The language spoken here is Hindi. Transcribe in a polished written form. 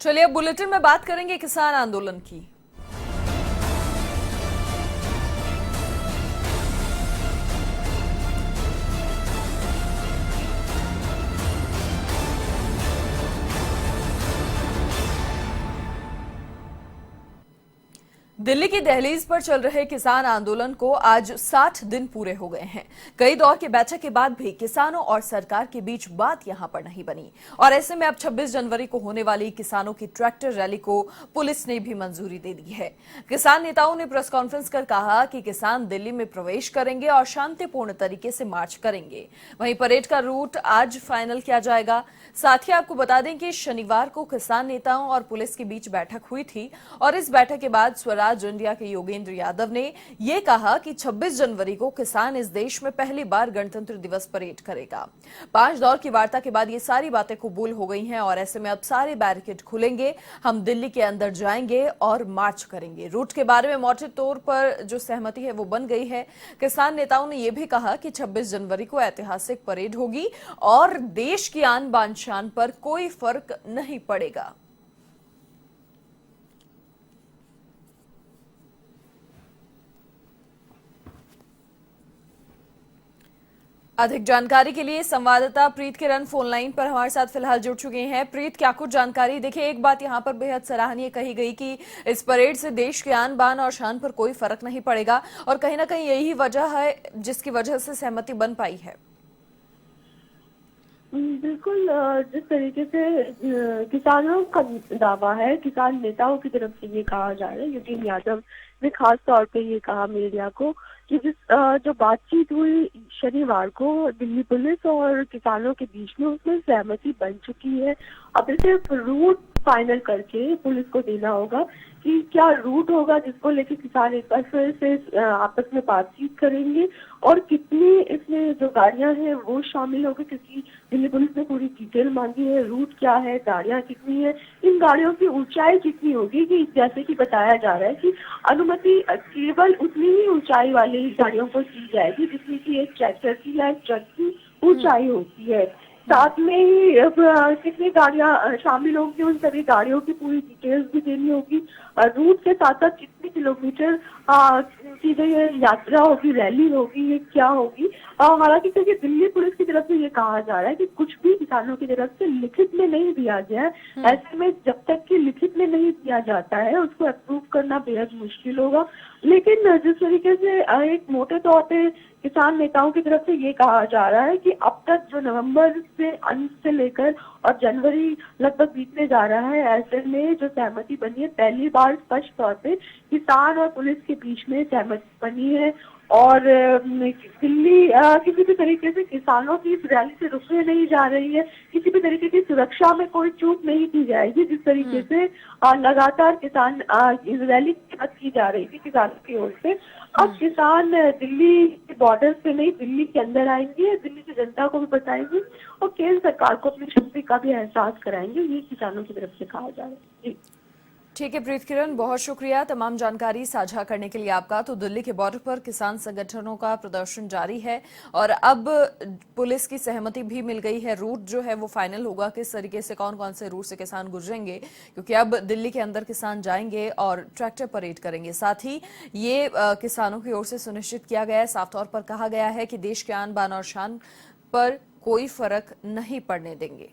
चलिए अब बुलेटिन में बात करेंगे किसान आंदोलन की। दिल्ली की दहलीज पर चल रहे किसान आंदोलन को आज 60 दिन पूरे हो गए हैं। कई दौर की बैठक के बाद भी किसानों और सरकार के बीच बात यहां पर नहीं बनी और ऐसे में अब 26 जनवरी को होने वाली किसानों की ट्रैक्टर रैली को पुलिस ने भी मंजूरी दे दी है। किसान नेताओं ने प्रेस कॉन्फ्रेंस कर कहा कि किसान दिल्ली में प्रवेश करेंगे और शांतिपूर्ण तरीके से मार्च करेंगे। वहीं परेड का रूट आज फाइनल किया जाएगा। साथ ही आपको बता दें कि शनिवार को किसान नेताओं और पुलिस के बीच बैठक हुई थी और इस बैठक के बाद स्वराज इंडिया के योगेंद्र यादव ने यह कहा कि 26 जनवरी को किसान इस देश में पहली बार गणतंत्र दिवस परेड करेगा। 5 दौर की वार्ता के बाद ये सारी बातें कबूल हो गई हैं और ऐसे में अब सारे बैरिकेड खुलेंगे। हम दिल्ली के अंदर जाएंगे और मार्च करेंगे। रूट के बारे में मौटे तौर पर जो सहमति है वो बन गई है। किसान नेताओं ने यह भी कहा कि 26 जनवरी को ऐतिहासिक परेड होगी और देश की आन बान शान पर कोई फर्क नहीं पड़ेगा। अधिक जानकारी के लिए संवाददाता प्रीत किरण फोन लाइन पर हमारे साथ फिलहाल जुड़ चुके हैं। प्रीत, क्या कुछ जानकारी? देखिए, एक बात यहां पर बेहद सराहनीय कही गई कि इस परेड से देश के आन बान और शान पर कोई फर्क नहीं पड़ेगा और कहीं ना कहीं यही वजह है जिसकी वजह से सहमति बन पाई है। बिल्कुल, जिस तरीके से किसानों का दावा है, किसान नेताओं की तरफ से ये कहा जा रहा है, योगेंद्र यादव ने खास तौर पे ये कहा मीडिया को कि जो बातचीत हुई शनिवार को दिल्ली पुलिस और किसानों के बीच में, उसमें सहमति बन चुकी है। अब सिर्फ रूट फाइनल करके पुलिस को देना होगा कि क्या रूट होगा जिसको लेके किसान एक बार फिर से आपस में बातचीत करेंगे और कितनी इसमें जो गाड़ियां हैं वो शामिल होगी, क्योंकि दिल्ली पुलिस ने पूरी डिटेल मांगी है। रूट क्या है, गाड़ियां कितनी है, इन गाड़ियों की ऊंचाई कितनी होगी, कि जैसे कि बताया जा रहा है कि अनुमति केवल उतनी ही ऊंचाई वाली गाड़ियों को दी जाएगी जितनी की एक ट्रैक्टर की या एक ट्रक की ऊंचाई होती है। साथ में ही कितनी गाड़ियां शामिल होंगी, उन सभी गाड़ियों की पूरी डिटेल्स भी देनी होगी। रूट के साथ साथ कितने किलोमीटर की जो ये यात्रा होगी, रैली होगी, ये क्या होगी। हालांकि क्योंकि दिल्ली पुलिस की तरफ से ये कहा जा रहा है कि कुछ भी किसानों की तरफ से लिखित में नहीं दिया गया है। ऐसे में जब तक कि लिखित में नहीं दिया जाता है उसको अप्रूव करना बेहद मुश्किल होगा। लेकिन जिस तरीके से एक मोटे तौर पे किसान नेताओं की तरफ से ये कहा जा रहा है कि अब तक जो नवंबर से अंत से लेकर और जनवरी लगभग बीतने जा रहा है, ऐसे में जो सहमति बनी है, पहली बार स्पष्ट तौर पे किसान और पुलिस के बीच में सहमति बनी है और दिल्ली किसी भी तरीके से किसानों की इस रैली से रुकने नहीं जा रही है। किसी भी तरीके की सुरक्षा में कोई चूक नहीं की जाएगी। जिस तरीके से लगातार किसान इस रैली की बात की जा रही थी किसानों की ओर से, अब किसान दिल्ली के बॉर्डर से नहीं, दिल्ली के अंदर आएंगे, दिल्ली की जनता को भी बताएंगे और केंद्र सरकार को अपनी शक्ति का भी एहसास कराएंगे। ये किसानों की तरफ से कहा जा रहा है। ठीक है प्रीत किरण, बहुत शुक्रिया तमाम जानकारी साझा करने के लिए आपका। तो दिल्ली के बॉर्डर पर किसान संगठनों का प्रदर्शन जारी है और अब पुलिस की सहमति भी मिल गई है। रूट जो है वो फाइनल होगा, किस तरीके से कौन कौन से रूट से किसान गुजरेंगे, क्योंकि अब दिल्ली के अंदर किसान जाएंगे और ट्रैक्टर परेड करेंगे। साथ ही ये किसानों की ओर से सुनिश्चित किया गया है, साफ तौर पर कहा गया है कि देश के आन बान और शान पर कोई फर्क नहीं पड़ने देंगे।